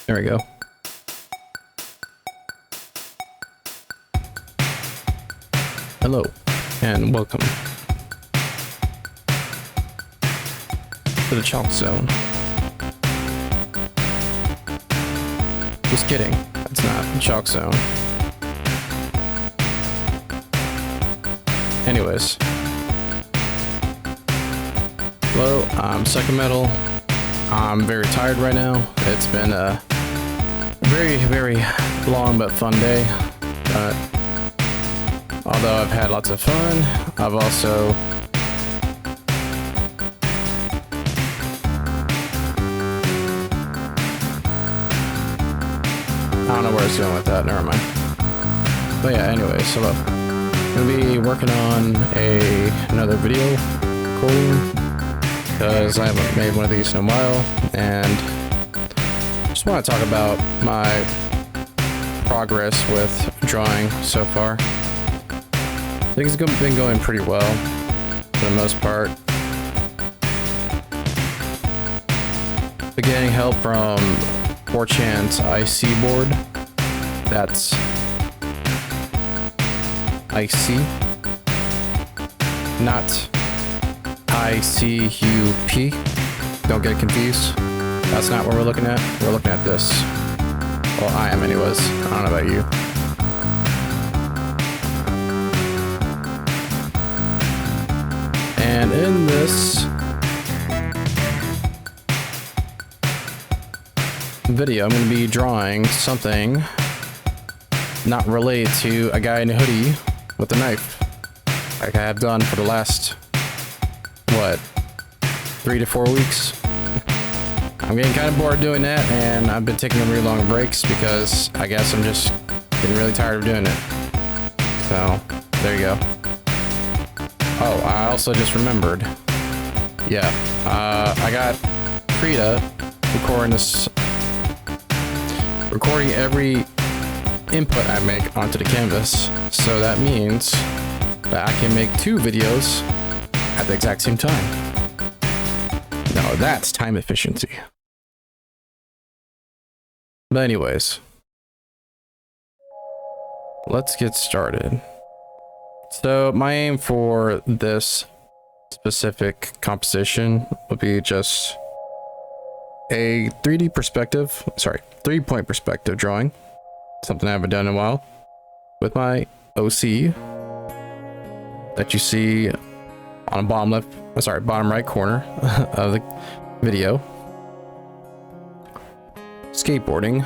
There we go. Hello, and welcome to the chalk zone. Just kidding, it's not the chalk zone. Anyways. Hello, I'm Second Metal. I'm very tired right now. It's been a very long but fun day. Although I've had lots of fun, I've also I don't know where it's going with that, never mind. But yeah, anyways, hello. I'm gonna be working on another video recording because I haven't made one of these in a while, and just want to talk about my progress with drawing so far. I think it's been going pretty well for the most part. Been getting help from 4chan's IC board. That's IC, not ICUP. Don't get confused. That's not what we're looking at. We're looking at this. Well, I am anyways. I don't know about you. And in this video, I'm going to be drawing something not related to a guy in a hoodie with a knife, like I have done for the last, what, 3 to 4 weeks. I'm getting kind of bored doing that, and I've been taking really long breaks because I guess I'm just getting really tired of doing it. So, there you go. Oh, I also just remembered. Yeah, I got Krita recording every input I make onto the canvas. So that means that I can make 2 videos at the exact same time. Now that's time efficiency. But anyways, let's get started. So my aim for this specific composition would be just a 3D perspective, sorry, 3-point perspective drawing. Something I haven't done in a while. With my OC that you see on the bottom right corner of the video. Skateboarding.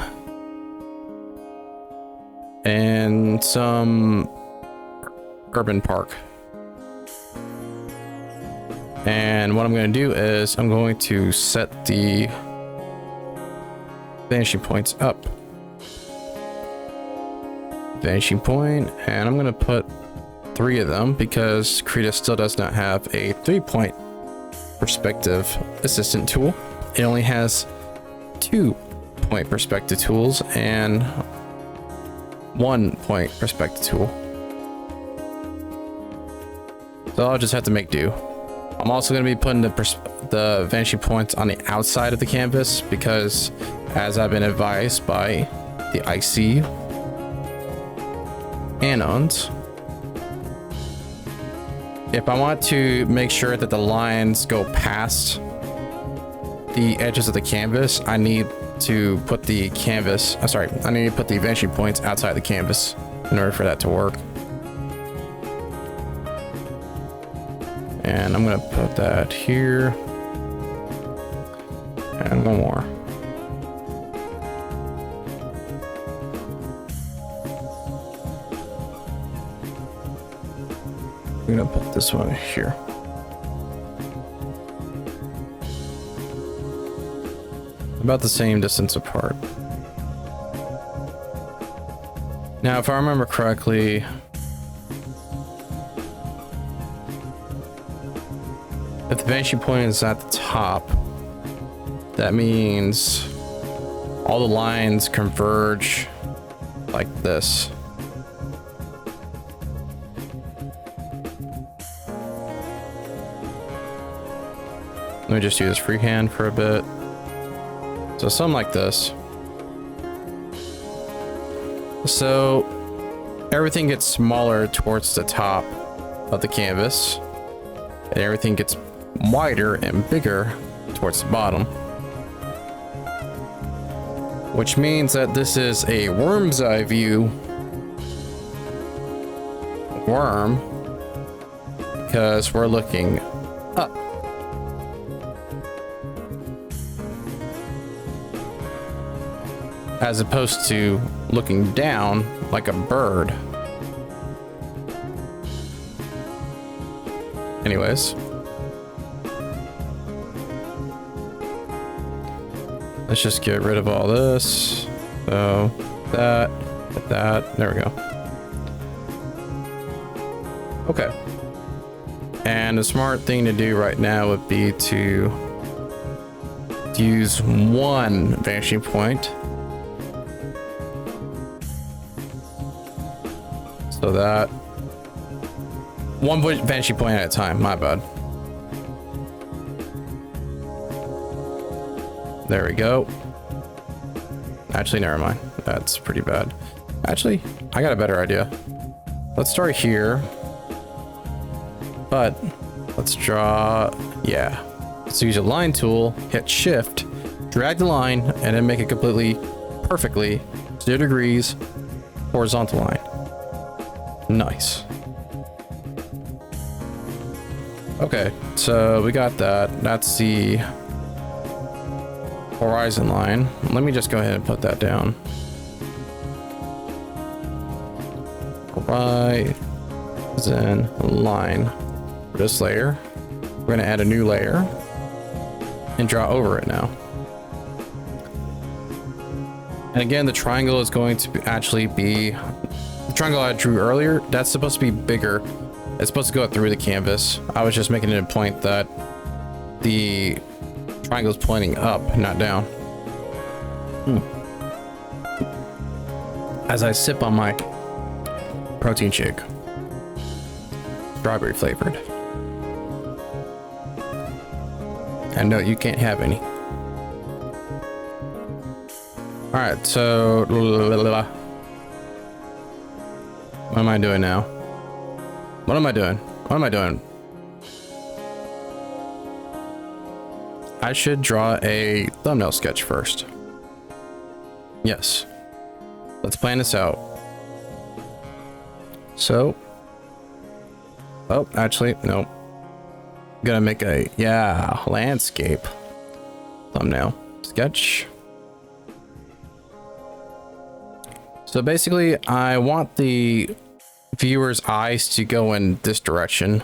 And some urban park. And what I'm going to do is I'm going to set the vanishing points up. Vanishing point, and I'm going to put 3 of them because Krita still does not have a 3-point perspective assistant tool. It only has 2-point perspective tools and 1-point perspective tool. So I'll just have to make do. I'm also going to be putting the vanishing points on the outside of the canvas because, as I've been advised by the IC Anons, if I want to make sure that the lines go past the edges of the canvas, I need to put the vanishing points outside the canvas in order for that to work. And I'm gonna put that here and one more. I'm gonna put this one here. About the same distance apart. Now, if I remember correctly, if the vanishing point is at the top, that means all the lines converge like this. Let me just use freehand for a bit. So something like this. So everything gets smaller towards the top of the canvas, and everything gets wider and bigger towards the bottom. Which means that this is a worm's eye view worm, because we're looking up. As opposed to looking down like a bird. Anyways. Let's just get rid of all this. So that, there we go. Okay. And the smart thing to do right now would be to use one vanishing point. So that one vanishing point at a time, my bad. There we go. Actually, never mind. That's pretty bad. Actually, I got a better idea. Let's start here. But let's draw, yeah. Let's use a line tool, hit shift, drag the line, and then make it completely, perfectly 0 degrees horizontal line. Nice. Okay, so we got that. That's the horizon line. Let me just go ahead and put that down. Horizon line. For this layer, we're going to add a new layer and draw over it now. And again, the triangle is going to actually be the triangle I drew earlier. That's supposed to be bigger. It's supposed to go through the canvas. I was just making it a point that the triangle is pointing up, not down. As I sip on my protein shake, strawberry flavored. And no, you can't have any. All right, so what am I doing now? What am I doing? What am I doing? I should draw a thumbnail sketch first. Yes. Let's plan this out. So, oh, actually, no. Gonna make a, yeah, landscape thumbnail sketch. So basically, I want the viewer's eyes to go in this direction.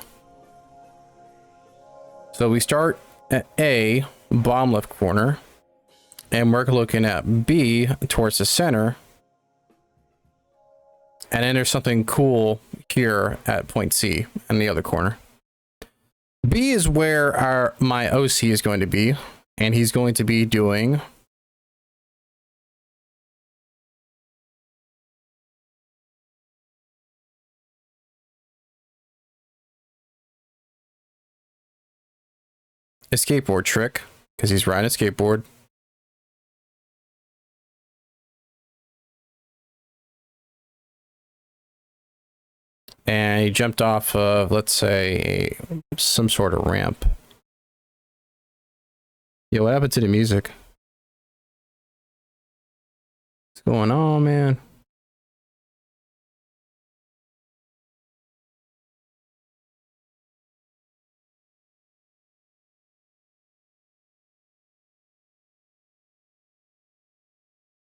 So we start at A, bottom left corner, and we're looking at B towards the center. And then there's something cool here at point C in the other corner. B is where my OC is going to be, and he's going to be doing a skateboard trick, because he's riding a skateboard. And he jumped off of, let's say, some sort of ramp. Yo, what happened to the music? What's going on, man?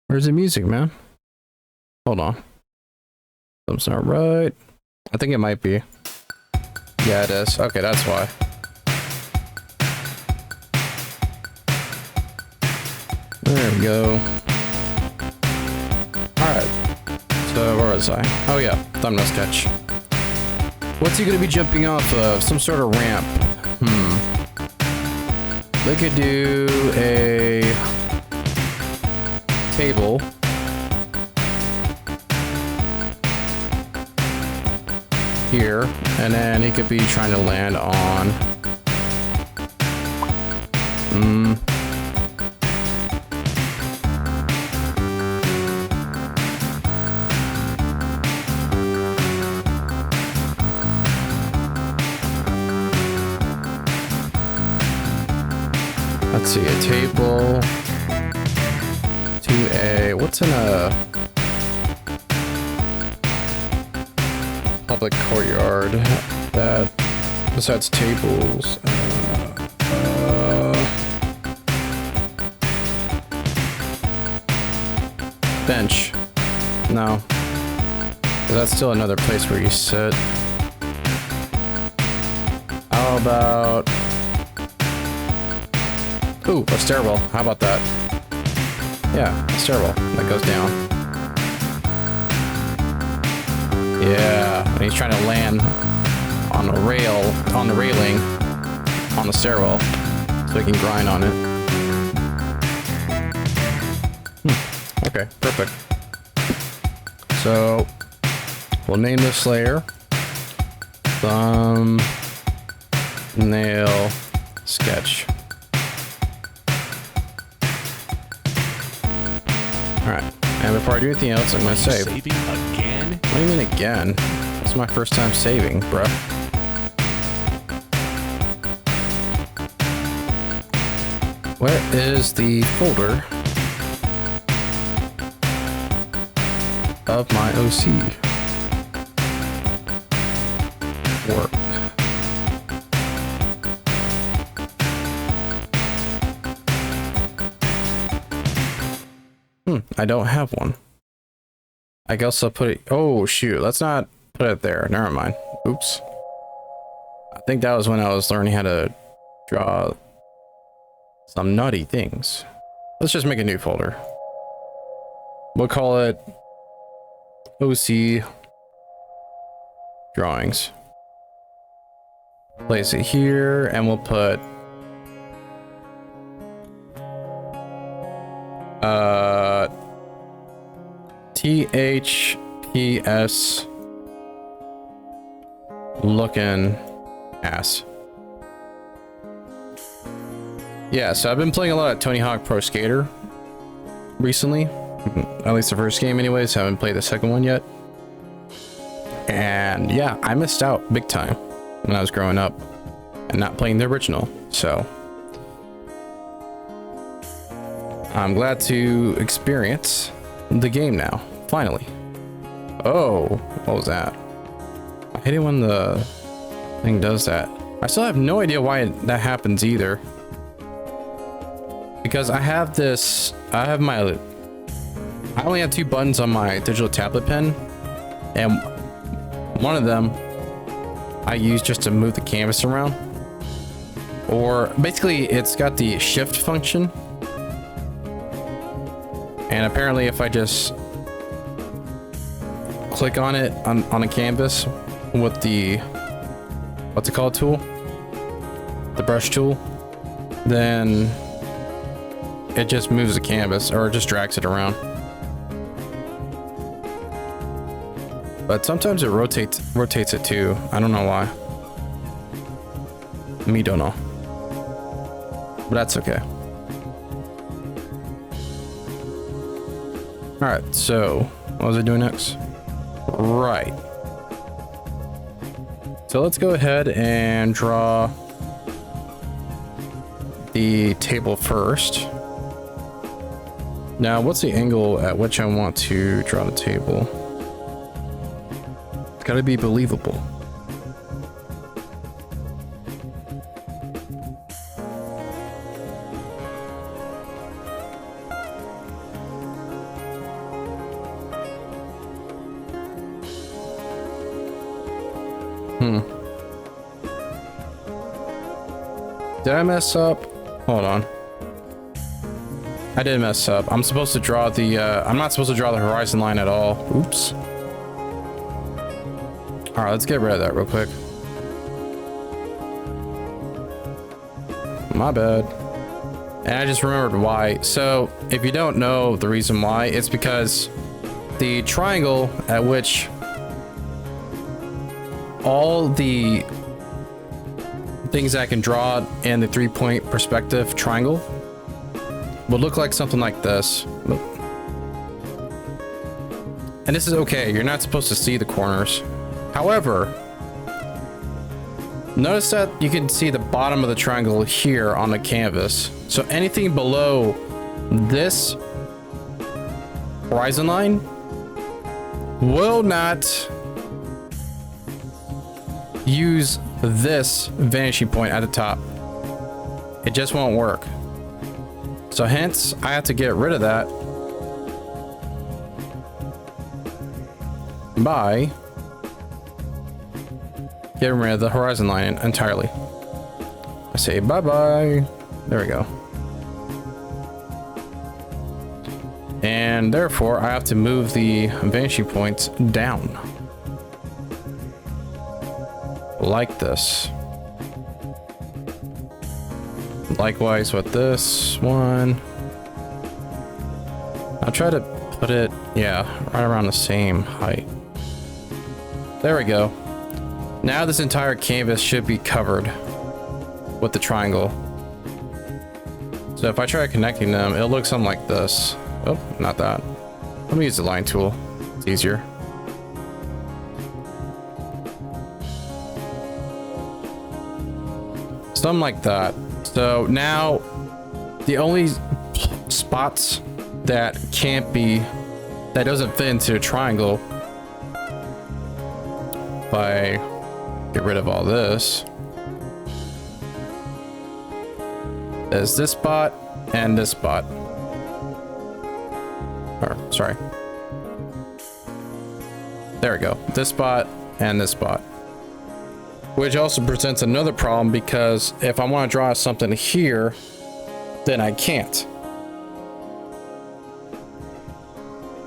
Where's the music, man? Hold on. Something's not right. I think it might be. Yeah, it is. Okay, that's why. There we go. Alright. So, where was I? Oh yeah, thumbnail sketch. What's he gonna be jumping off of? Some sort of ramp. They could do a table. Here, and then he could be trying to land on Let's see, a table to a, what's in a public courtyard that besides tables? Bench. No. That's still another place where you sit. How about... Ooh, a stairwell. How about that? Yeah, a stairwell that goes down. Yeah, and he's trying to land on a rail, on the railing, on the stairwell, so he can grind on it. Okay, perfect. So, we'll name this layer Thumbnail Sketch. Alright, and before I do anything else, I'm gonna save. Saving again? What do you mean again? It's my first time saving, bruh. Where is the folder of my OC work? I don't have one. I guess I'll put it. Oh shoot, let's not put it there. Never mind. Oops. I think that was when I was learning how to draw some nutty things. Let's just make a new folder. We'll call it OC Drawings. Place it here, and we'll put THPS looking ass. Yeah, so I've been playing a lot of Tony Hawk Pro Skater recently. At least the first game anyways. Haven't played the second one yet. And yeah, I missed out big time when I was growing up and not playing the original. So I'm glad to experience the game now, finally. Oh, what was that? I hate it when the thing does that. I still have no idea why that happens either. Because I have this, I only have two buttons on my digital tablet pen, and one of them I use just to move the canvas around. Or basically it's got the shift function. And apparently if I just click on it on a canvas with the, what's it called, tool? The brush tool, then it just moves the canvas, or it just drags it around. But sometimes it rotates it too. I don't know why. Me don't know. But that's okay. Alright, so what was I doing next? Right. So let's go ahead and draw the table first. Now, what's the angle at which I want to draw the table? It's gotta be believable. Did I mess up? Hold on. I did mess up. I'm supposed to draw the, I'm not supposed to draw the horizon line at all. Oops. All right, let's get rid of that real quick. My bad. And I just remembered why. So if you don't know the reason why, it's because the triangle at which all the things I can draw in the 3-point perspective triangle would look like something like this. And this is okay. You're not supposed to see the corners. However, Notice that you can see the bottom of the triangle here on the canvas. So anything below this horizon line will not use this vanishing point at the top. It just won't work. So hence, I have to get rid of that by getting rid of the horizon line entirely. I say bye-bye. There we go. And therefore, I have to move the vanishing points down. Like this. Likewise with this one. I'll try to put it, yeah, right around the same height. There we go. Now this entire canvas should be covered with the triangle. So if I try connecting them, it'll look something like this. Oh, not that. Let me use the line tool. It's easier. Something like that. So now the only spots that can't be, that doesn't fit into a triangle, if I get rid of all this, is this spot and this spot. Or, sorry. There we go. This spot and this spot. Which also presents another problem, because if I want to draw something here, then I can't.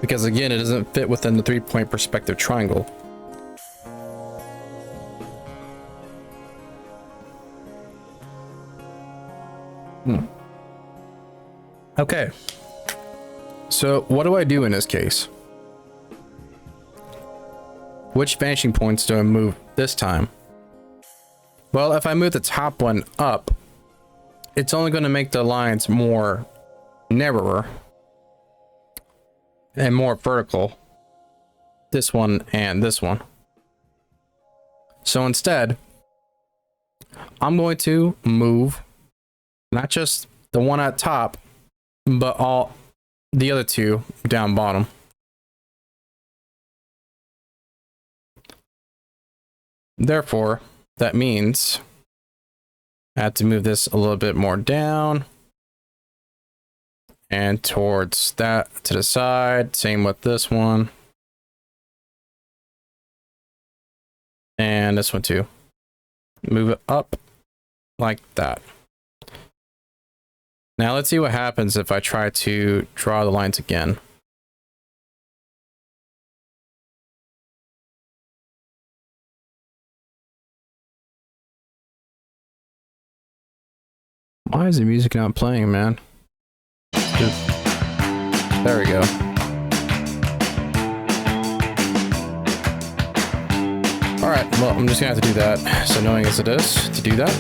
Because again, it doesn't fit within the 3-point perspective triangle. Okay. So what do I do in this case? Which vanishing points do I move this time? Well, if I move the top one up, it's only going to make the lines more narrower and more vertical. This one and this one. So instead, I'm going to move not just the one at top, but all the other two down bottom. Therefore, that means I have to move this a little bit more down and towards that to the side. Same with this one. And this one too. Move it up like that. Now let's see what happens if I try to draw the lines again. Why is the music not playing, man? There we go. Alright, well, I'm just gonna have to do that. So knowing as it is, to do that.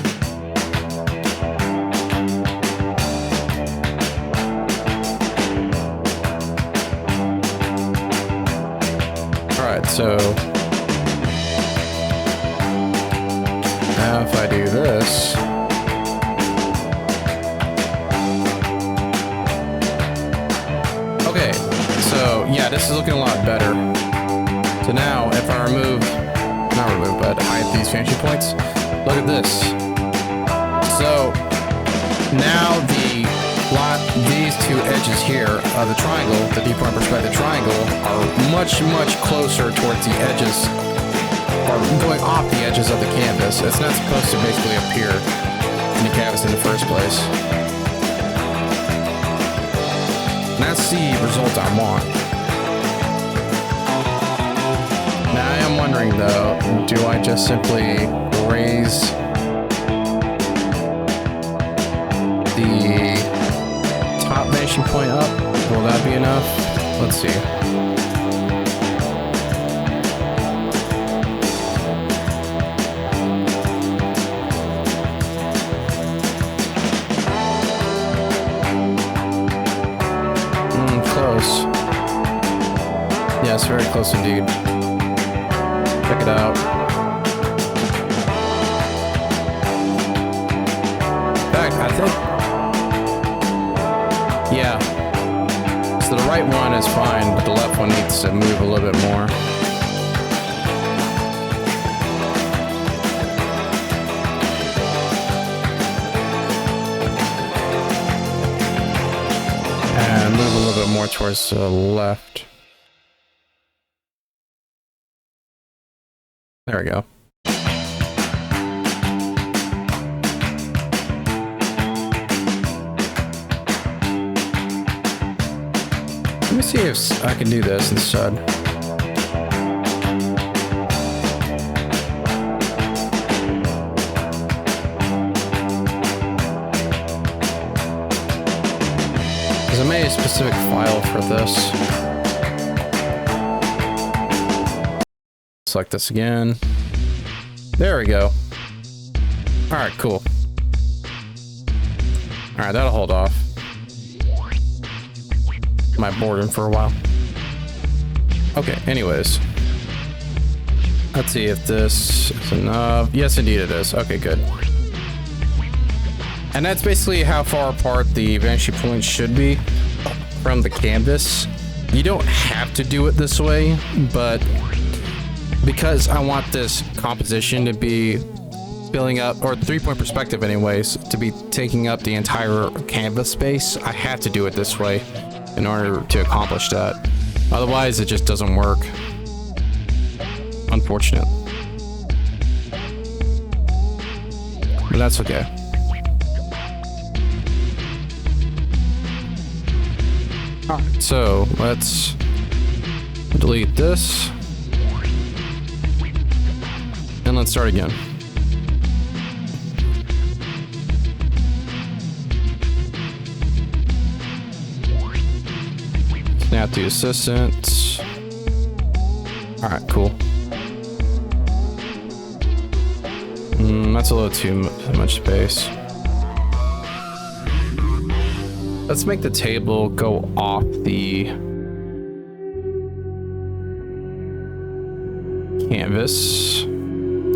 Alright, so now if I do this, okay, so yeah, this is looking a lot better. So now if I but hide these vanishing points, look at this. So now these two edges here of the triangle, the 3-point perspective triangle, are much closer towards the edges, or going off the edges of the canvas. It's not supposed to basically appear in the canvas in the first place. And that's the result I want. Now I am wondering though, do I just simply raise the top vanishing point up? Will that be enough? Let's see. Close. Yes, very close indeed. Check it out. think. Yeah. So the right one is fine, but the left one needs to move a little bit more. And move a little bit more towards the left. There we go. Let me see if I can do this instead. Because I made a specific file for this. Select this again. There we go. Alright, cool. Alright, that'll hold off my boredom for a while. Okay, anyways. Let's see if this is enough. Yes, indeed it is. Okay, good. And that's basically how far apart the vanishing points should be from the canvas. You don't have to do it this way, but because I want this composition to be filling up, or 3-point perspective anyways, to be taking up the entire canvas space, I have to do it this way in order to accomplish that. Otherwise, it just doesn't work. Unfortunate. But that's okay. Alright, so let's delete this. And let's start again. Snap to assistant. Alright, cool. That's a little too much space. Let's make the table go off the canvas.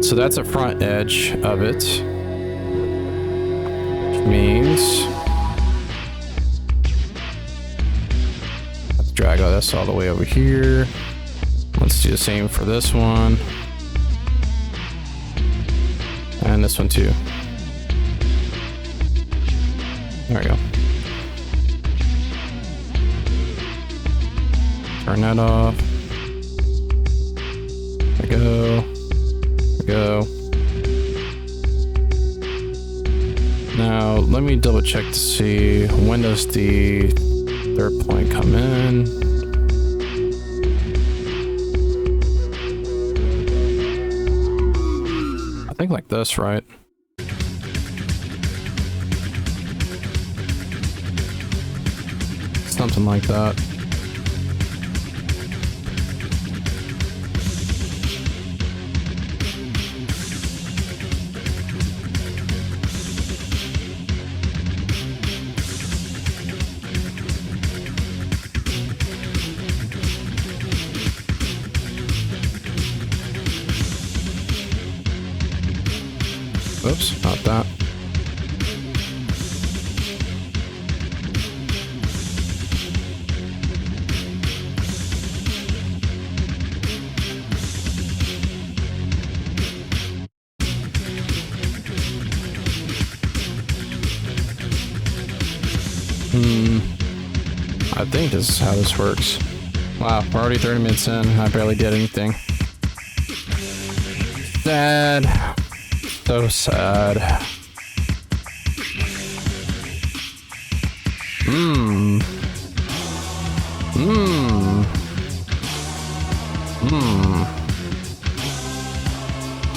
So that's the front edge of it. Which means let's drag all this all the way over here. Let's do the same for this one. And this one too. There we go. Turn that off. There we go. There we go. Now, let me double check to see when does the third point come in. I think like this, right? Something like that. Oops, not that. I think this is how this works. Wow, we're already 30 minutes in. I barely did anything. Sad. So sad.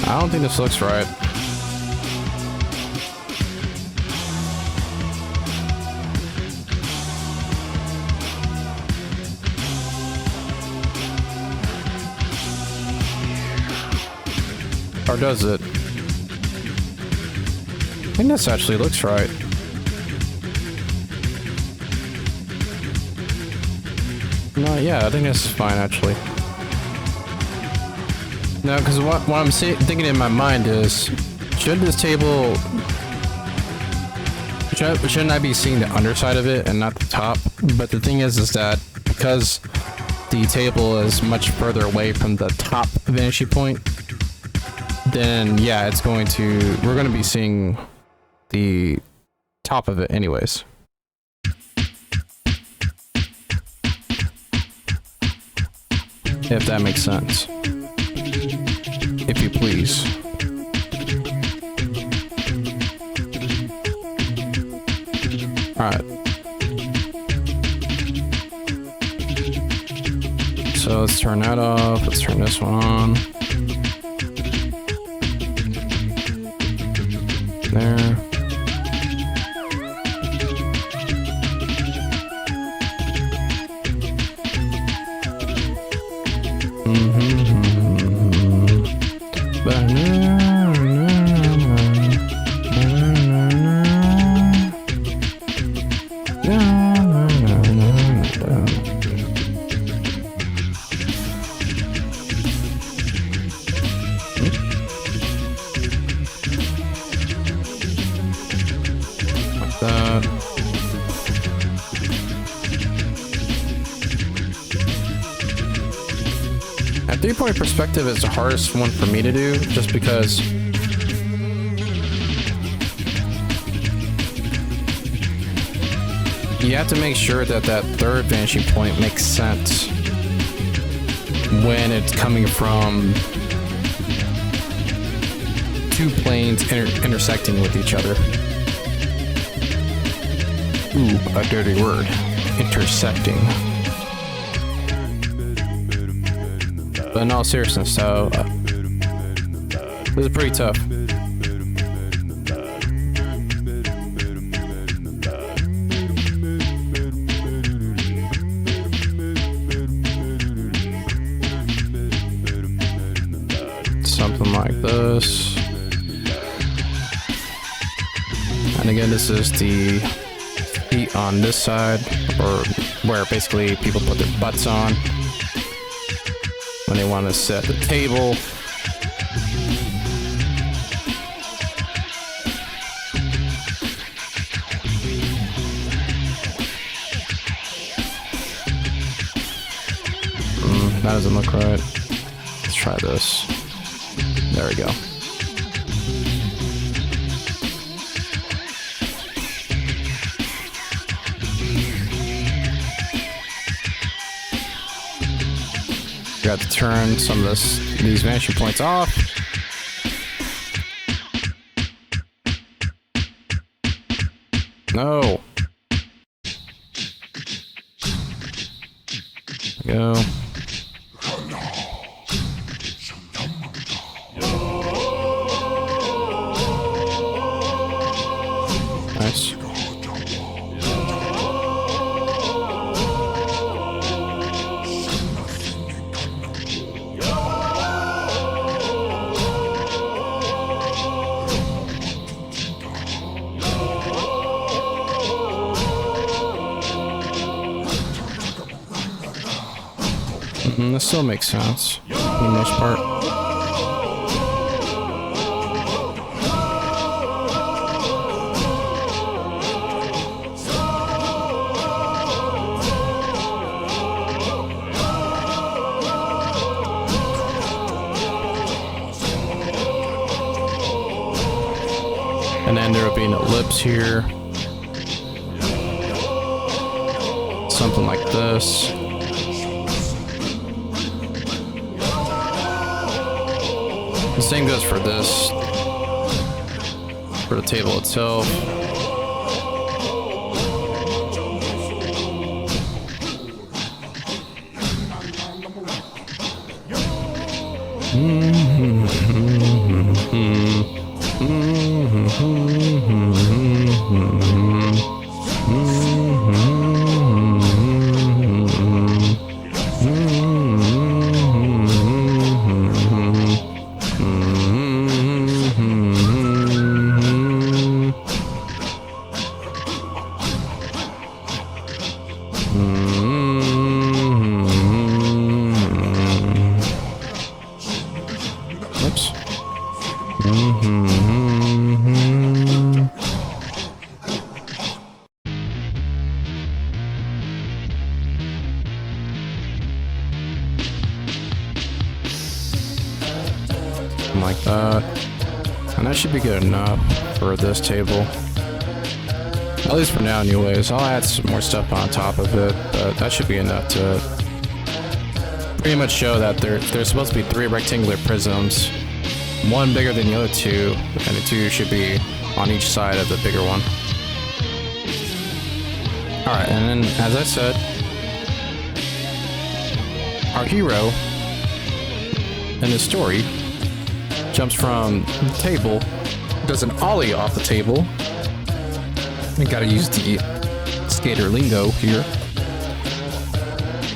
I don't think this looks right. Or does it? I think this actually looks right. No, yeah, I think this is fine actually. No, because what I'm thinking in my mind is, should Shouldn't I be seeing the underside of it and not the top? But the thing is that because the table is much further away from the top vanishing point, then yeah, we're going to be seeing the top of it anyways. If that makes sense. If you please. Alright. So let's turn that off. Let's turn this one on. There. That 3-point perspective is the hardest one for me to do, just because you have to make sure that that third vanishing point makes sense when it's coming from two planes intersecting with each other. Ooh, a dirty word. Intersecting. But in all seriousness, so this is pretty tough. Something like this. And again, this is the seat on this side, or where basically people put their butts on when they want to sit at the table. That doesn't look right. Let's try this. There we go. Got to turn some of these vanishing points off. No. There we go. Nice. This still makes sense, for the most part. And then there will be an ellipse here. Something like this. The same goes for this, for the table itself. like that. And that should be good enough for this table. At least for now anyways. I'll add some more stuff on top of it, but that should be enough to pretty much show that there's supposed to be 3 rectangular prisms. One bigger than the other 2, and the 2 should be on each side of the bigger one. Alright, and then as I said, our hero in the story jumps from the table, does an ollie off the table. I gotta use the skater lingo here.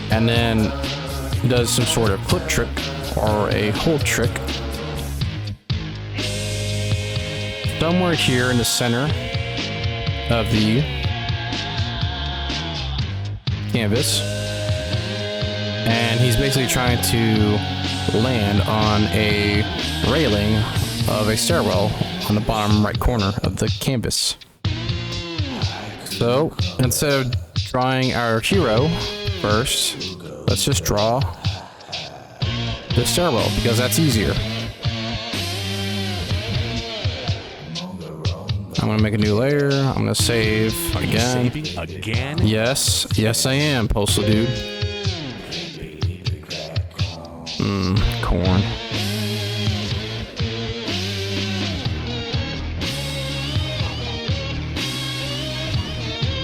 And then does some sort of flip trick or a hold trick. Somewhere here in the center of the canvas. And he's basically trying to land on a railing of a stairwell on the bottom right corner of the canvas. So instead of drawing our hero first, let's just draw the stairwell because that's easier. I'm gonna make a new layer. I'm gonna save again. Again? Yes, yes I am, Postal Dude. Corn.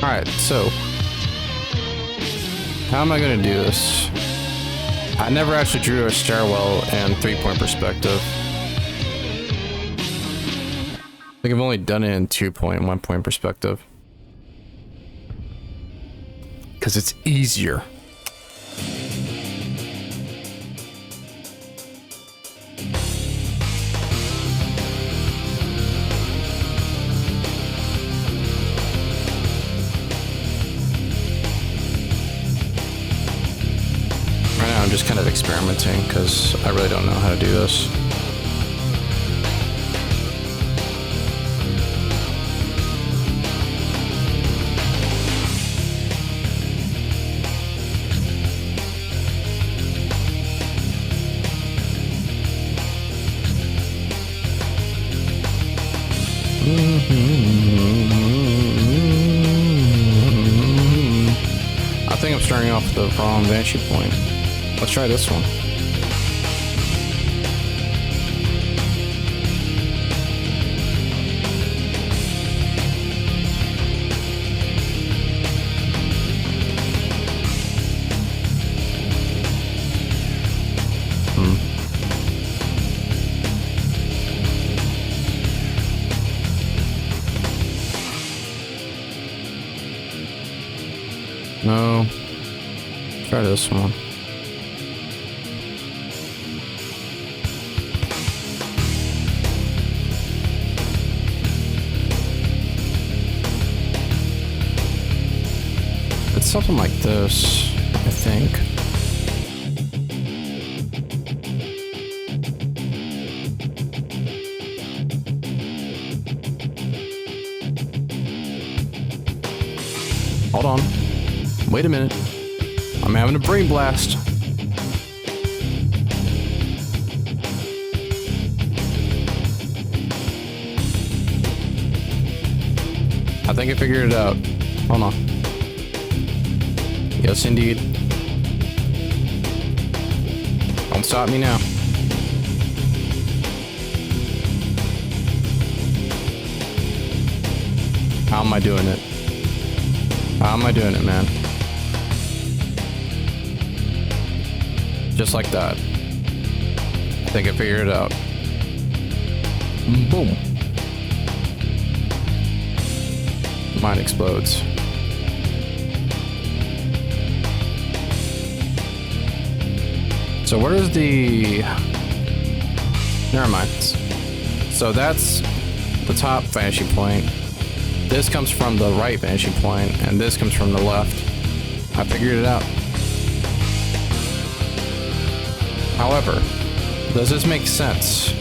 Alright, so how am I gonna do this? I never actually drew a stairwell in 3-point perspective. I think I've only done it in 2-point and 1-point perspective. Because it's easier. Right now I'm just kind of experimenting because I really don't know how to do this. I think I'm starting off with the wrong vanishing point. Let's try this one. No. Try this one. It's something like this, I think. Hold on. Wait a minute. I'm having a brain blast. I think I figured it out. Hold on. Yes, indeed. Don't stop me now. How am I doing it? How am I doing it, man? Just like that. I think I figured it out. Boom. Mine explodes. So where is the... Never mind. So that's the top vanishing point. This comes from the right vanishing point, and this comes from the left. I figured it out. However, does this make sense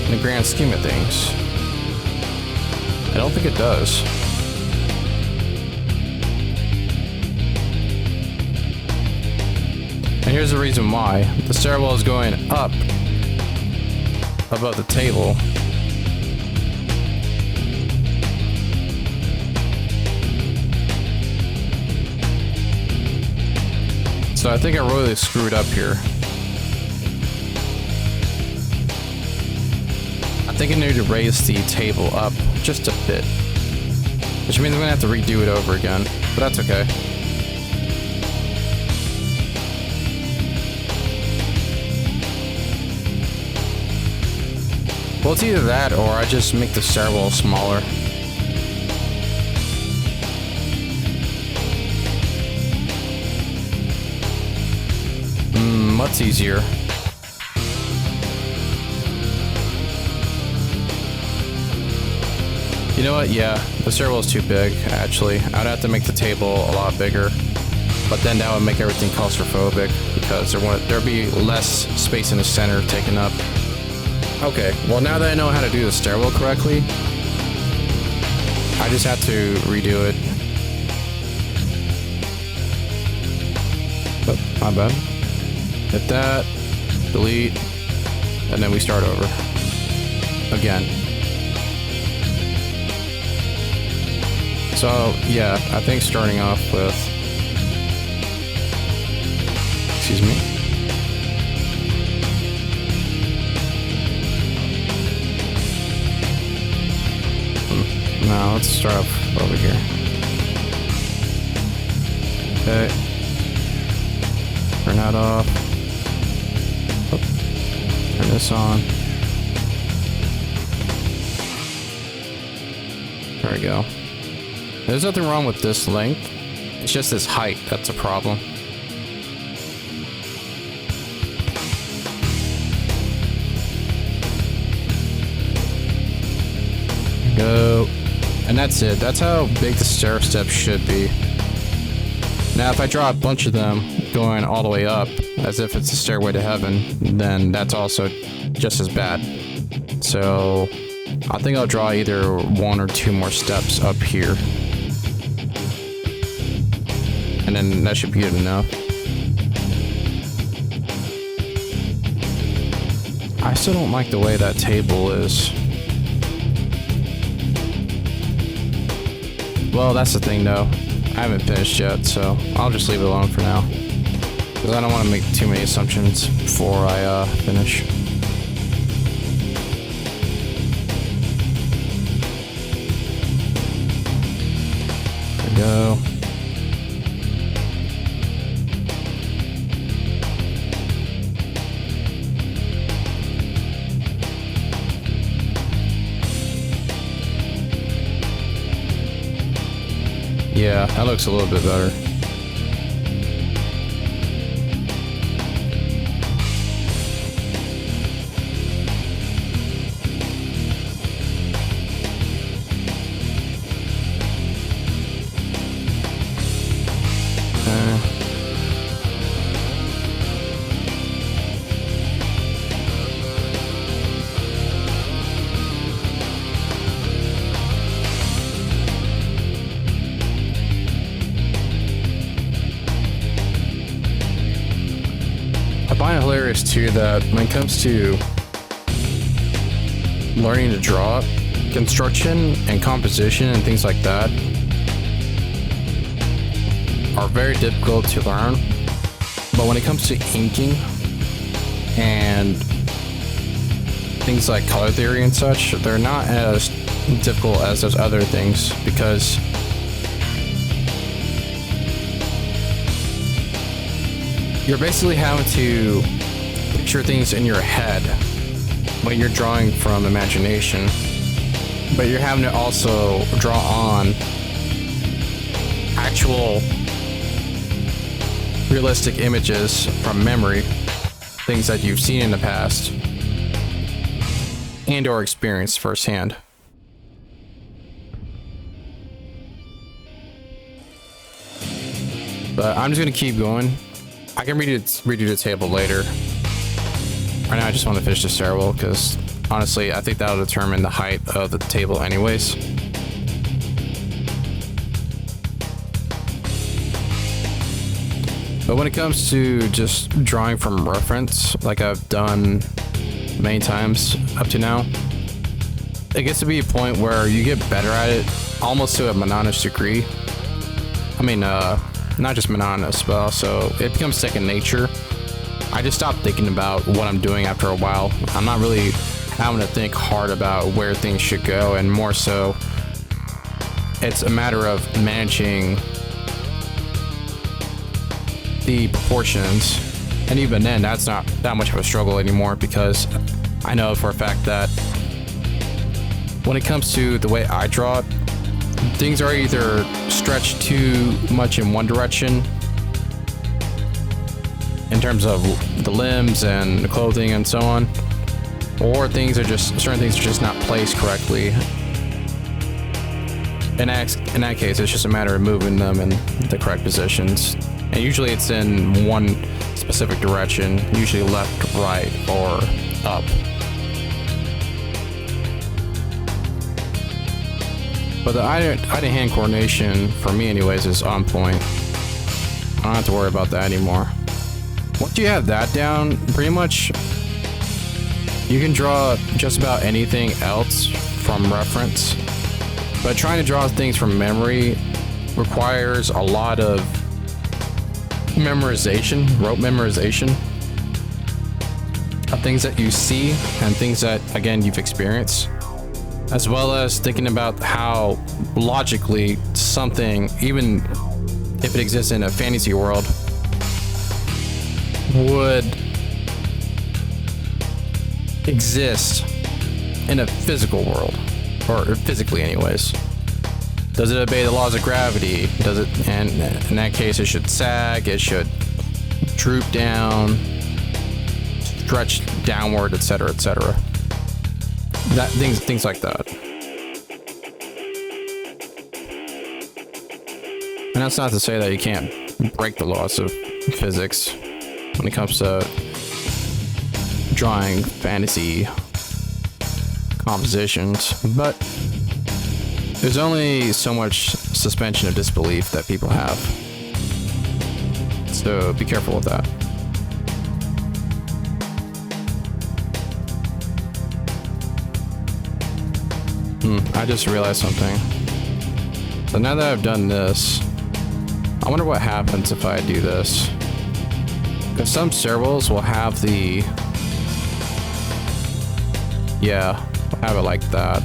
in the grand scheme of things? I don't think it does. And here's the reason why. The stairwell is going up above the table. So I think I really screwed up here. I think I need to raise the table up just a bit. Which means I'm gonna have to redo it over again, but that's okay. Well, it's either that or I just make the stairwell smaller. What's easier? You know what? Yeah, the stairwell is too big, actually. I'd have to make the table a lot bigger. But then that would make everything claustrophobic because there'd be less space in the center taken up. Okay, well now that I know how to do the stairwell correctly, I just have to redo it. Oh, my bad. Hit that, delete, and then we start over. Again. So, yeah, I think starting off with... Excuse me. Now let's start off over here. Okay. Turn that off. Oh. Turn this on. There we go. There's nothing wrong with this length. It's just this height that's a problem. Go. And that's it. That's how big the stair steps should be. Now, if I draw a bunch of them going all the way up, as if it's a stairway to heaven, then that's also just as bad. So, I think I'll draw either 1 or 2 more steps up here. And then that should be good enough. I still don't like the way that table is. Well, that's the thing though. I haven't finished yet, so I'll just leave it alone for now. Because I don't want to make too many assumptions before I finish. There we go. Yeah, that looks a little bit better. I find it hilarious too that when it comes to learning to draw, construction and composition and things like that are very difficult to learn. But when it comes to inking and things like color theory and such, they're not as difficult as those other things because you're basically having to picture things in your head when you're drawing from imagination, but you're having to also draw on actual realistic images from memory, things that you've seen in the past and or experienced firsthand. But I'm just gonna keep going. I can redo the table later. Right now I just want to finish the stairwell because honestly I think that'll determine the height of the table anyways. But when it comes to just drawing from reference, like I've done many times up to now. It gets to be a point where you get better at it almost to a monotonous degree. I mean, not just monotonous, but also it becomes second nature. I just stop thinking about what I'm doing after a while. I'm not really having to think hard about where things should go, and more so, it's a matter of managing the proportions. And even then, that's not that much of a struggle anymore, because I know for a fact that when it comes to the way I draw it, things are either stretched too much in one direction in terms of the limbs and the clothing and so on, or certain things are just not placed correctly. In that case, it's just a matter of moving them in the correct positions, and usually it's in one specific direction, usually left, right, or up. But the eye-to-hand coordination, for me anyways, is on point. I don't have to worry about that anymore. Once you have that down, pretty much you can draw just about anything else from reference. But trying to draw things from memory requires a lot of memorization, rote memorization of things that you see and things that, again, you've experienced, as well as thinking about how logically something, even if it exists in a fantasy world, would exist in a physical world, or physically anyways. Does it obey the laws of gravity? Does it, and in that case, it should sag, it should droop down, stretch downward, etc., etc. Things like that. And that's not to say that you can't break the laws of physics when it comes to drawing fantasy compositions, but there's only so much suspension of disbelief that people have, so be careful with that. I just realized something. So now that I've done this, I wonder what happens if I do this. Because some servos will have the... Yeah, have it like that.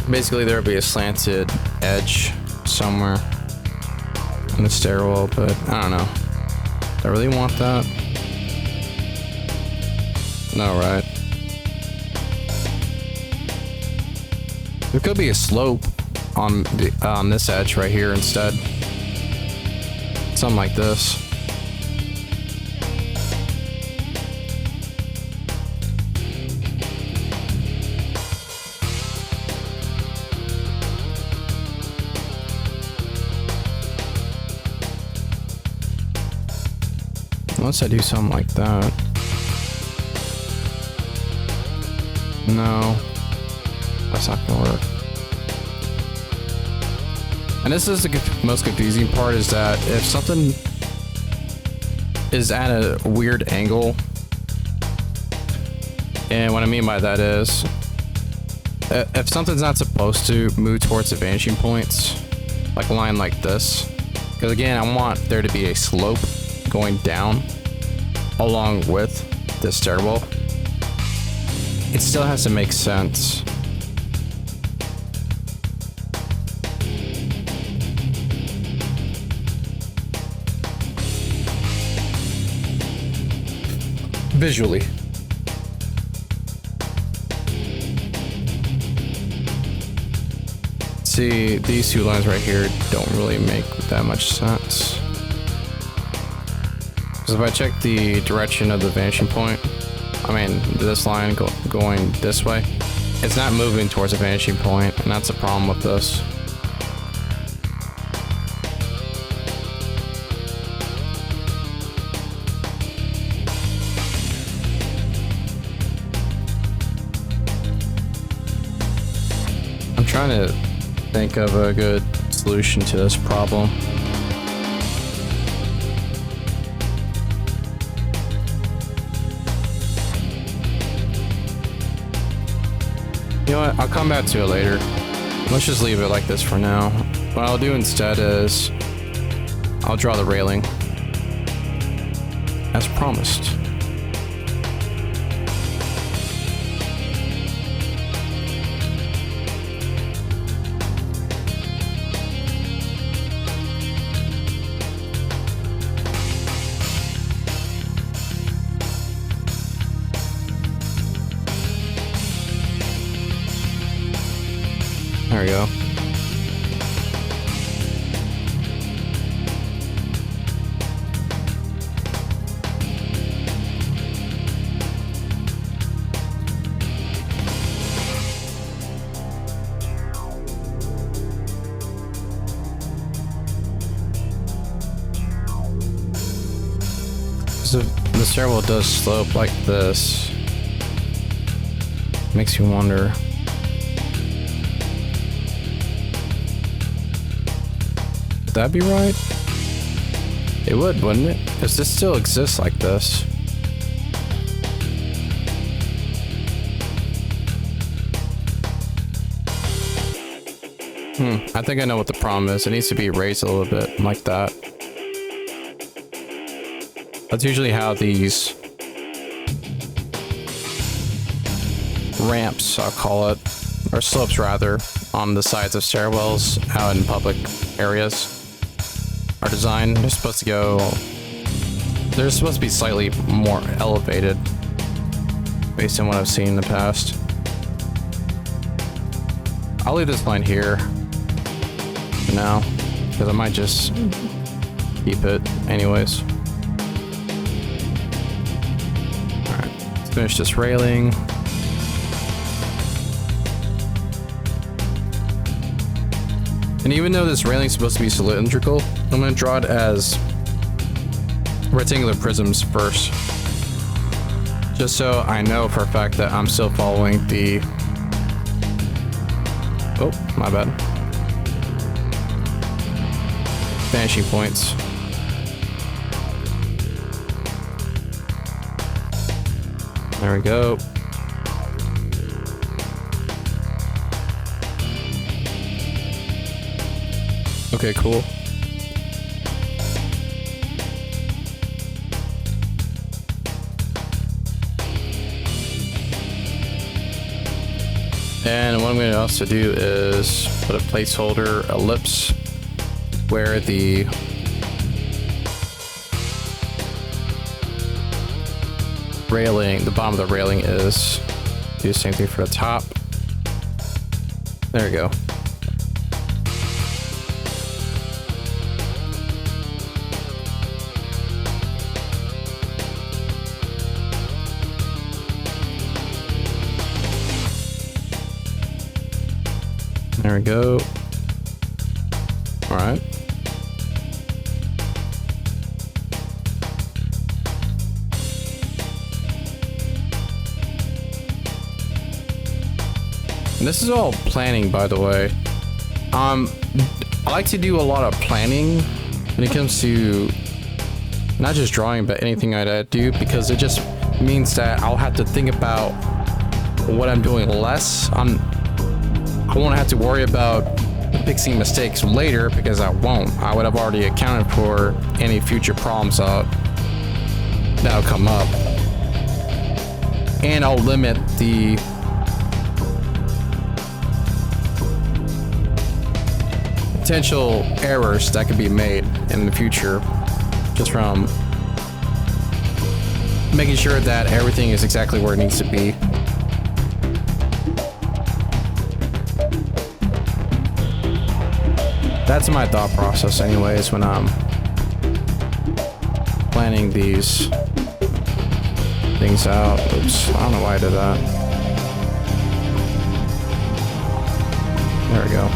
Basically, there'll be a slanted edge somewhere in the stairwell, but I don't know. Do I really want that? No, right? There could be a slope on this edge right here instead. Something like this. Unless I do something like that. No, that's not gonna work. And this is the most confusing part, is that if something is at a weird angle, and what I mean by that is, if something's not supposed to move towards the vanishing points, like a line like this, because again, I want there to be a slope going down along with this stairwell, it still has to make sense. Visually. See, these two lines right here don't really make that much sense. Because if I check the direction of the vanishing point, I mean this line going this way, it's not moving towards the vanishing point, and that's the problem with this. I'm trying to think of a good solution to this problem. You know what? I'll come back to it later. Let's just leave it like this for now. What I'll do instead is I'll draw the railing as promised. There we go. So the stairwell does slope like this. Makes you wonder. Would that be right? It would, wouldn't it? Because this still exists like this. I think I know what the problem is. It needs to be raised a little bit like that. That's usually how these ramps, I'll call it, or slopes rather, on the sides of stairwells out in public areas are designed. They're supposed to go, they're supposed to be slightly more elevated based on what I've seen in the past. I'll leave this line here for now because I might just keep it anyways. Alright, let's finish this railing. And even though this railing is supposed to be cylindrical, I'm going to draw it as rectangular prisms first. Just so I know for a fact that I'm still following the... Oh, my bad. Vanishing points. There we go. Okay, cool. And what I'm going to also do is put a placeholder ellipse where the railing, the bottom of the railing is. Do the same thing for the top. There we go. There we go. All right. And this is all planning, by the way. I like to do a lot of planning when it comes to not just drawing, but anything I do, because it just means that I'll have to think about what I'm doing less. I won't have to worry about fixing mistakes later because I won't. I would have already accounted for any future problems that'll come up. And I'll limit the potential errors that could be made in the future just from making sure that everything is exactly where it needs to be. That's my thought process anyways when I'm planning these things out. Oops, I don't know why I did that. There we go.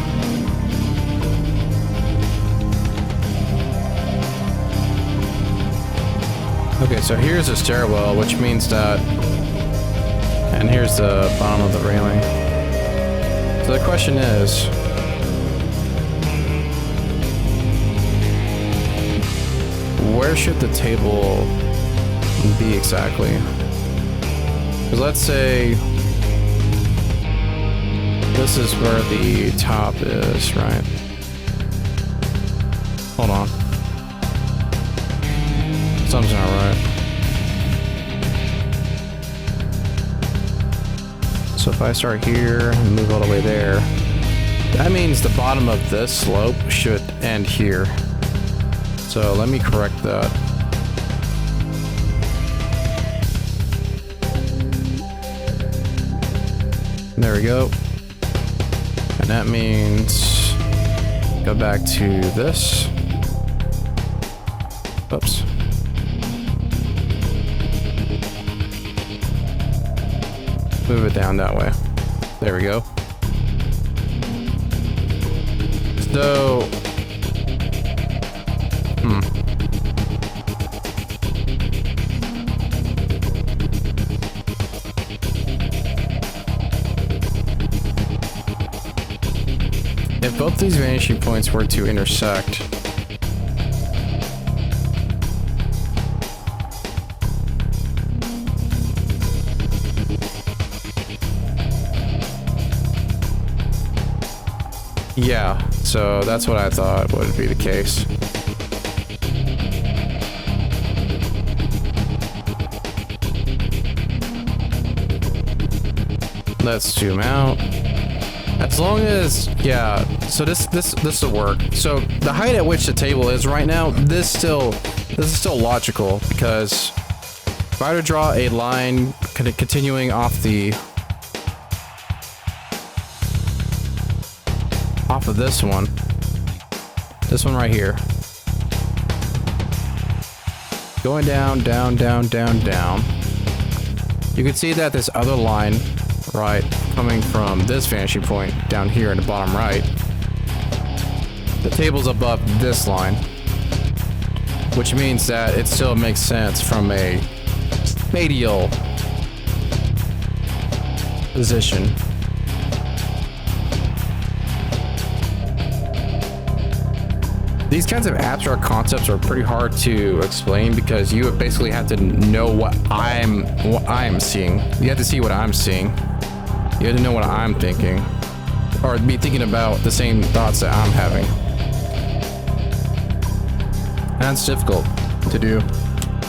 Okay, so here's a stairwell, which means that, and here's the bottom of the railing. So the question is, where should the table be exactly? Because let's say this is where the top is, right? Hold on. Something's not right. So if I start here and move all the way there, that means the bottom of this slope should end here. So let me correct that. There we go. And that means go back to this. Oops. Move it down that way. There we go. So, if both these vanishing points were to intersect, yeah, so that's what I thought would be the case. Let's zoom out. As long as, yeah, so this will work. So the height at which the table is right now, this is still logical, because if I were to draw a line continuing off of this one right here, going down, down, down, down, down, you can see that this other line, right, coming from this vanishing point down here in the bottom right, the table's above this line, which means that it still makes sense from a medial position. These kinds of abstract concepts are pretty hard to explain, because you basically have to know what I'm seeing. You have to see what I'm seeing. You have to know what I'm thinking, or be thinking about the same thoughts that I'm having. And that's difficult to do.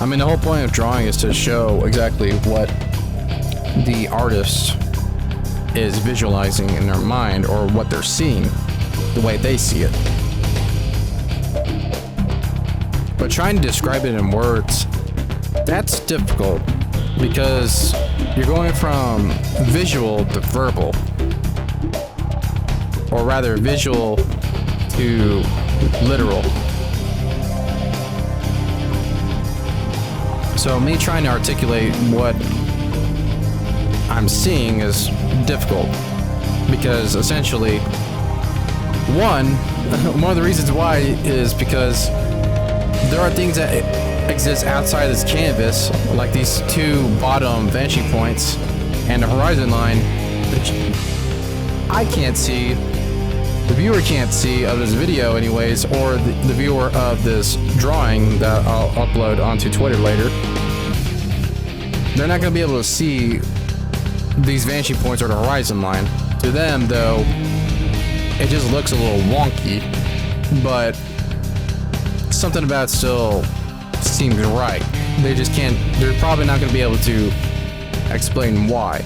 I mean, the whole point of drawing is to show exactly what the artist is visualizing in their mind, or what they're seeing, the way they see it. But trying to describe it in words, that's difficult, because you're going from visual to verbal, or rather visual to literal. So me trying to articulate what I'm seeing is difficult, because essentially, one of the reasons why is because there are things that exist outside of this canvas, like these two bottom vanishing points and the horizon line, which I can't see, the viewer can't see of this video anyways, or the viewer of this drawing that I'll upload onto Twitter later. They're not going to be able to see these vanishing points or the horizon line. To them, though, it just looks a little wonky, but something about it still seems right. They just can't, they're probably not going to be able to explain why,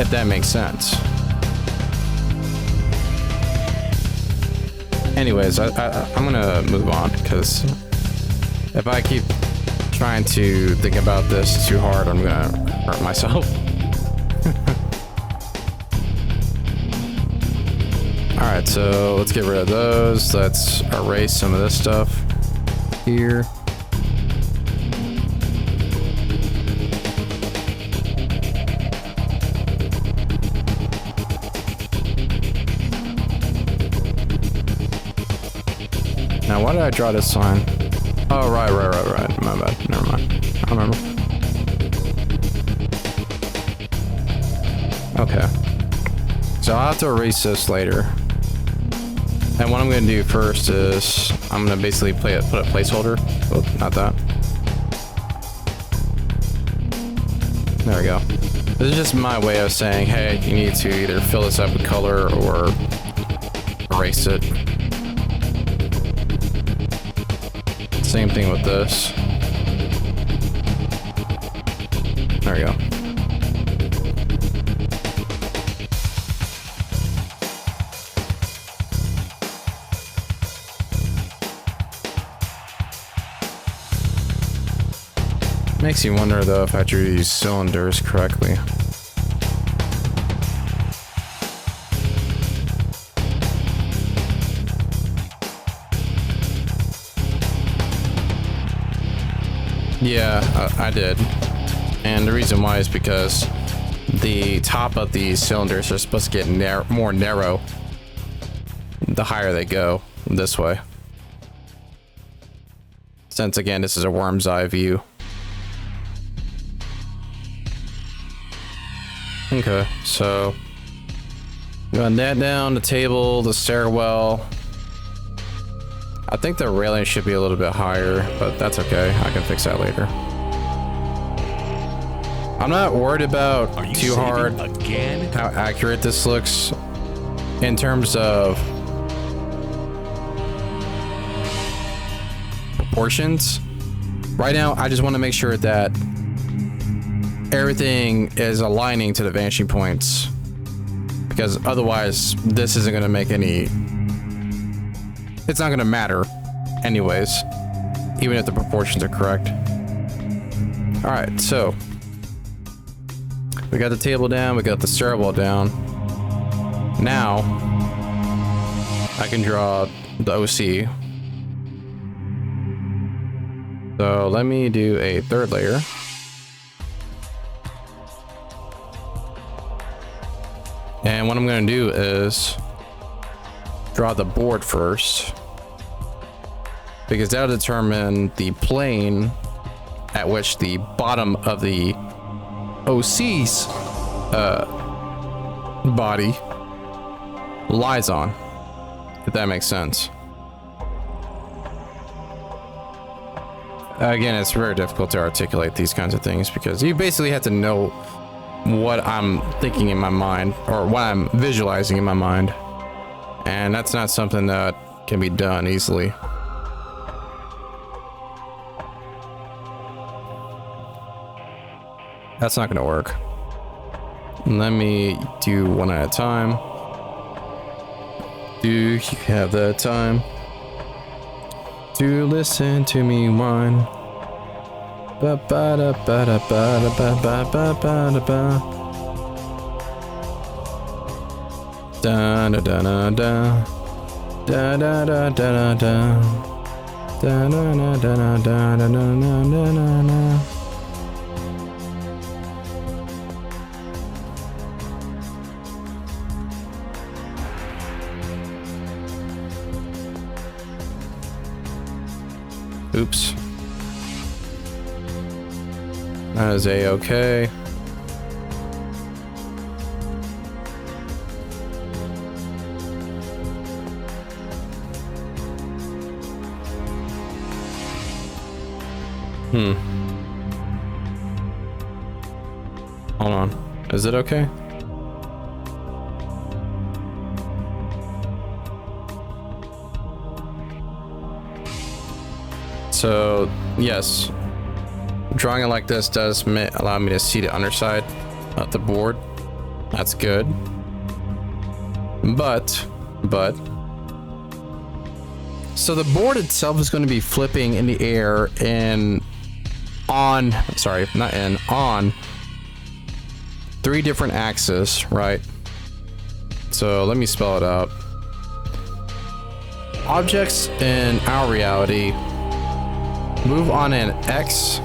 if that makes sense. Anyways, I'm gonna move on, because if I keep trying to think about this too hard, I'm gonna hurt myself. Alright, so let's get rid of those. Let's erase some of this stuff here. Now, why did I draw this line? Oh, right. My bad. Never mind. I remember. Okay. So I'll have to erase this later. And what I'm going to do first is I'm going to basically put a placeholder. Oh, not that. There we go. This is just my way of saying, hey, you need to either fill this up with color or erase it. Same thing with this. There we go. Makes you wonder though if I drew these cylinders correctly. Yeah, I did. And the reason why is because the top of these cylinders are supposed to get more narrow the higher they go this way. Since again, this is a worm's eye view. Okay, so got that down, the table, the stairwell. I think the railing should be a little bit higher, but that's okay. I can fix that later. I'm not worried about too hard how accurate this looks in terms of proportions. Right now, I just want to make sure that everything is aligning to the vanishing points, because otherwise this isn't going to make any, it's not going to matter anyways, even if the proportions are correct. All right, so we got the table down, we got the stairwell down. Now I can draw the OC. So let me do a third layer. And what I'm going to do is draw the board first, because that'll determine the plane at which the bottom of the OC's body lies on, if that makes sense. Again, it's very difficult to articulate these kinds of things because you basically have to know what I'm thinking in my mind, or what I'm visualizing in my mind, and that's not something that can be done easily. That's not gonna work. Let me do one at a time. Do you have the time to listen to me whine? Ba ba da ba da ba da ba ba ba ba da ba. Da da da da da. Da da da da da da. Da da da da da da da da da. Oops. That is a-okay. Hold on. Is it okay? So, yes. Drawing it like this does allow me to see the underside of the board. That's good. But so the board itself is going to be flipping in the air and on 3 different axes, right? So let me spell it out. Objects in our reality move on an X,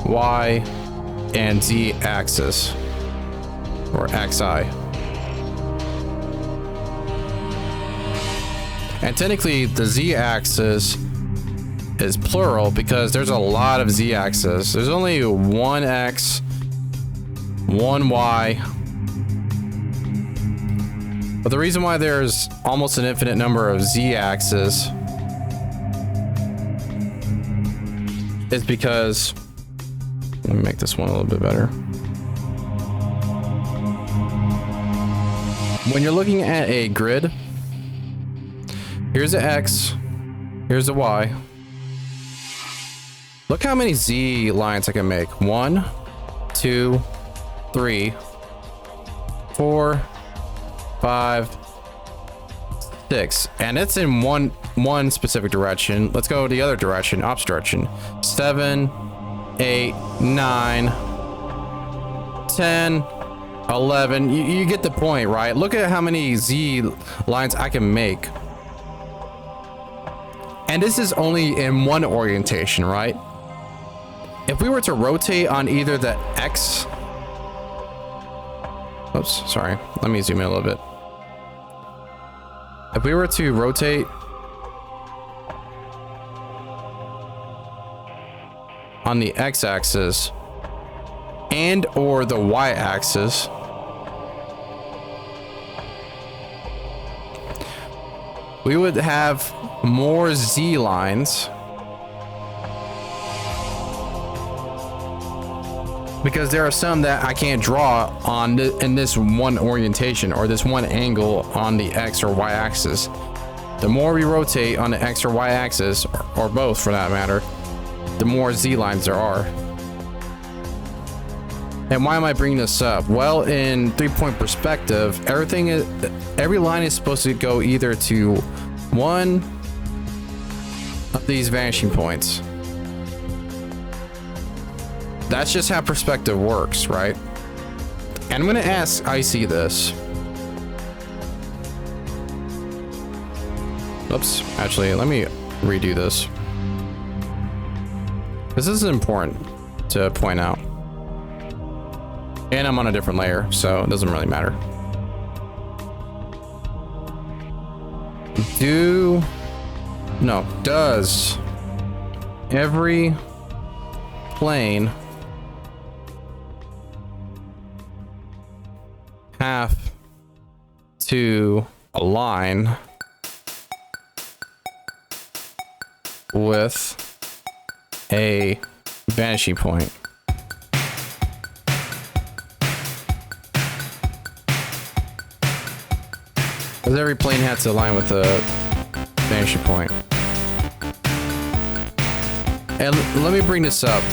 Y, and Z axis, or XI. And technically the Z axis is plural because there's a lot of Z axes. There's only one X, one Y, But the reason why there's almost an infinite number of z-axes is because, let me make this one a little bit better. When you're looking at a grid, here's the X, here's the Y. Look how many Z lines I can make. 1, 2, 3, 4, 5, 6. And it's in one specific direction. Let's go the other direction, opposite direction. 7, 8, 9, 10, 11. You get the point, right? Look at how many Z lines I can make. And this is only in one orientation, right? If we were to rotate on either the X... Oops, sorry. Let me zoom in a little bit. If we were to rotate on the X-axis and or the Y-axis, we would have more Z lines because there are some that I can't draw on in this one orientation or this one angle on the X or Y axis. The more we rotate on the X or Y axis, or both for that matter, the more Z lines there are. And why am I bringing this up? Well, in 3-point perspective, every line is supposed to go either to one of these vanishing points. That's just how perspective works, right? And I'm gonna ask Icy this. Oops, actually, let me redo this. This is important to point out. And I'm on a different layer, so it doesn't really matter. Does every plane have to align with a vanishing point? Does every plane have to align with a vanishing point? And let me bring this up,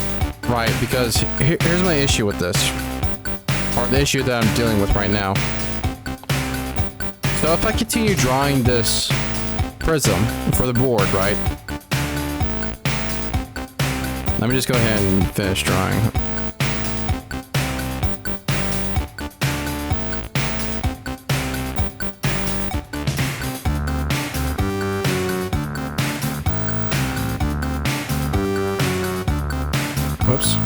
right? Because here's my issue with this, or the issue that I'm dealing with right now. So if I continue drawing this prism for the board, right? Let me just go ahead and finish drawing. Whoops.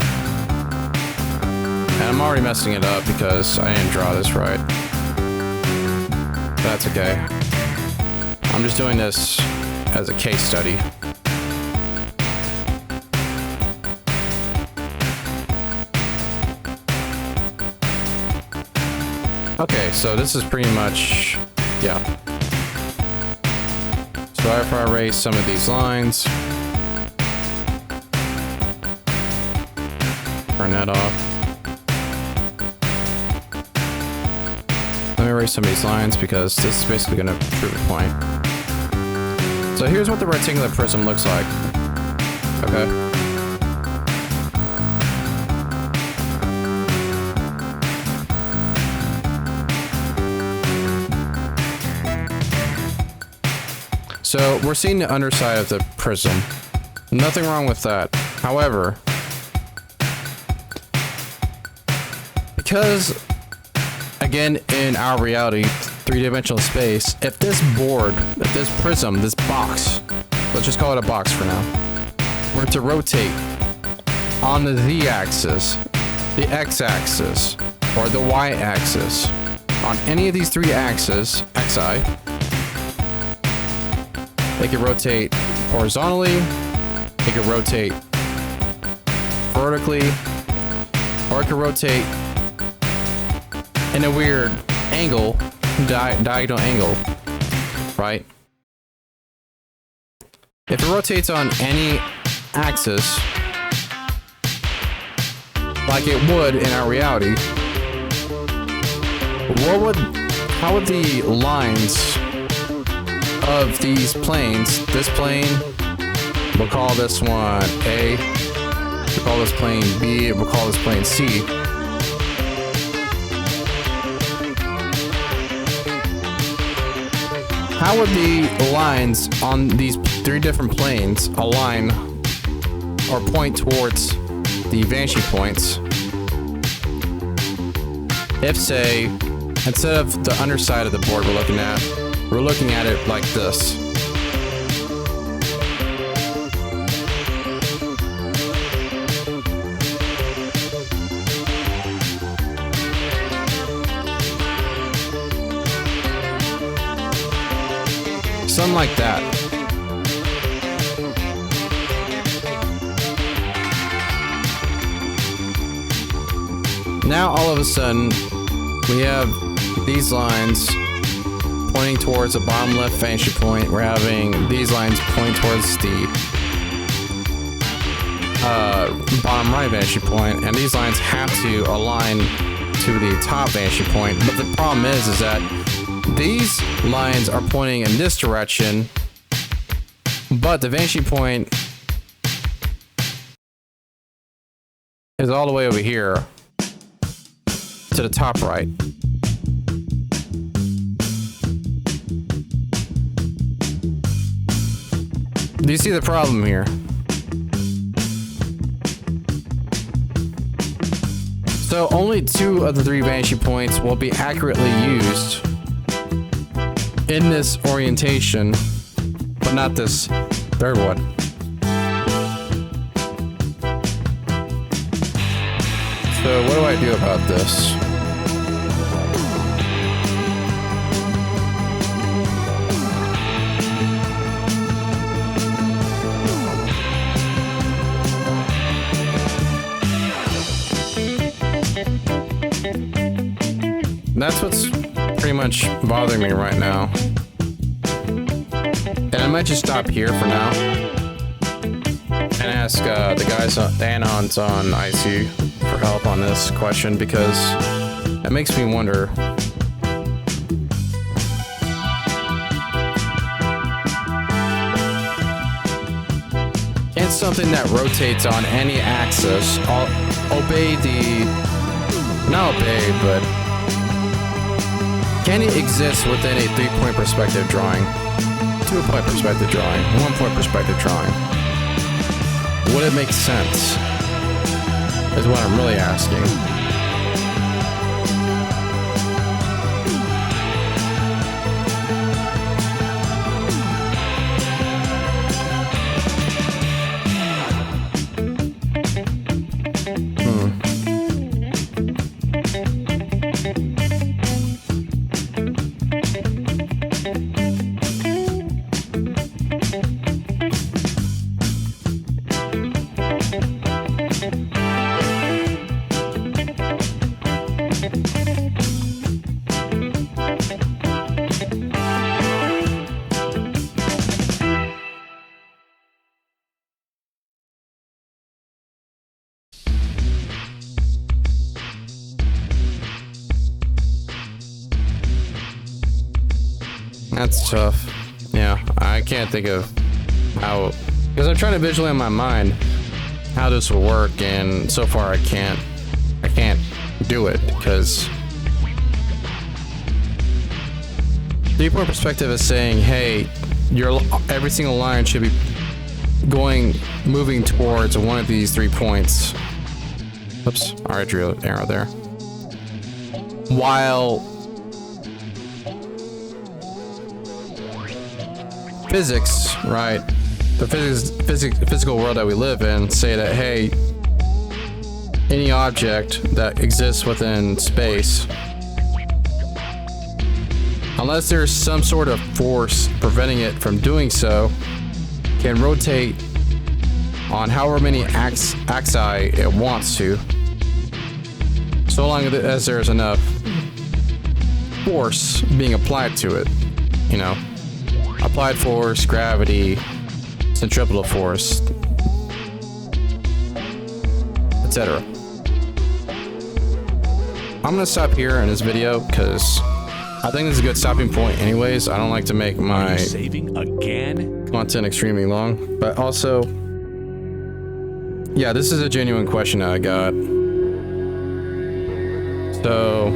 And I'm already messing it up because I didn't draw this right. That's okay. I'm just doing this as a case study. Okay, so this is pretty much, yeah. So if I erase some of these lines, turn that off. Let me erase some of these lines because this is basically going to prove a point. So here's what the rectangular prism looks like. Okay. So we're seeing the underside of the prism. Nothing wrong with that. However, because again, in our reality, three-dimensional space, if this board, if this prism, this box, let's just call it a box for now, were to rotate on the z-axis, the x-axis, or the y-axis, on any of these three axes, xi, they could rotate horizontally, it could rotate vertically, or it could rotate in a weird angle diagonal angle, right? If it rotates on any axis, like it would in our reality, how would the lines of these planes, this plane, we'll call this one A, we'll call this plane B, we'll call this plane C. How would the lines on these three different planes align or point towards the vanishing points if, say, instead of the underside of the board we're looking at it like this? Something like that. Now all of a sudden we have these lines pointing towards the bottom left vanishing point. We're having these lines pointing towards the bottom right vanishing point, and these lines have to align to the top vanishing point. But the problem is that these lines are pointing in this direction, but the vanishing point is all the way over here to the top right. Do you see the problem here? So only 2 of the 3 vanishing points will be accurately used in this orientation, but not this third one. So what do I do about this? That's what's pretty much bothering me right now. And I might just stop here for now and ask the guys, the Anons on IC, for help on this question, because it makes me wonder. Can something that rotates on any axis can it exist within a 3-point perspective drawing, 2-point perspective drawing, 1-point perspective drawing? Would it make sense? Is what I'm really asking. That's tough. Yeah, I can't think of how, because I'm trying to visualize in my mind how this will work, and so far I can't do it, because 3-point perspective is saying, hey, every single line should be moving towards one of these 3 points. Oops, I already drew an arrow there. While physics, right? The physical world that we live in say that, hey, any object that exists within space, unless there's some sort of force preventing it from doing so, can rotate on however many axi it wants to, so long as there's enough force being applied to it. You know, applied force, gravity, centripetal force, etc. I'm gonna stop here in this video because I think this is a good stopping point anyways. I don't like to make my saving again content extremely long, but also, yeah, this is a genuine question I got. So,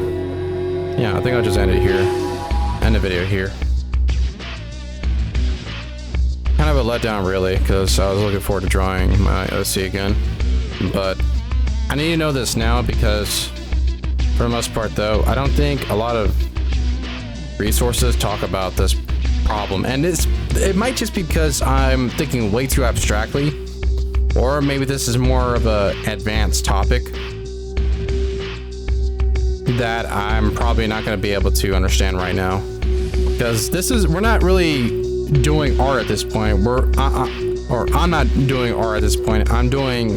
yeah, I think I'll just end it here. End the video here. Kind of a letdown, really, because I was looking forward to drawing my OC again. But I need to know this now because, for the most part, though, I don't think a lot of resources talk about this problem. And it might just be because I'm thinking way too abstractly, or maybe this is more of an advanced topic that I'm probably not going to be able to understand right now, because we're not really doing art at this point. I'm not doing art at this point. I'm doing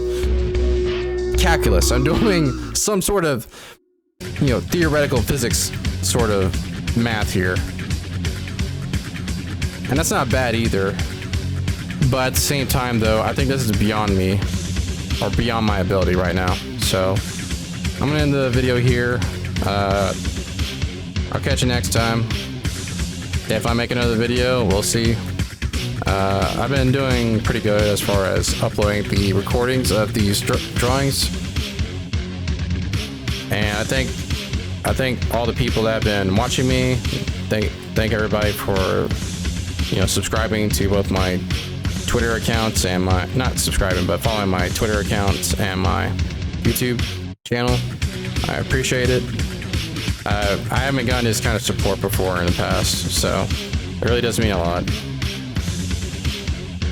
calculus. I'm doing some sort of, you know, theoretical physics sort of math here, and that's not bad either. But at the same time, though, I think this is beyond me, or beyond my ability right now. So I'm gonna end the video here. I'll catch you next time. If I make another video, we'll see. I've been doing pretty good as far as uploading the recordings of these drawings, and I think all the people that have been watching me, thank everybody for, you know, subscribing to both my Twitter accounts and not subscribing, but following my Twitter accounts and my YouTube channel. I appreciate it. I haven't gotten this kind of support before in the past, so it really does mean a lot.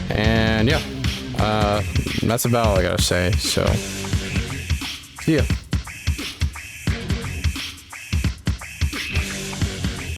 And yeah, that's about all I gotta say. So, see ya.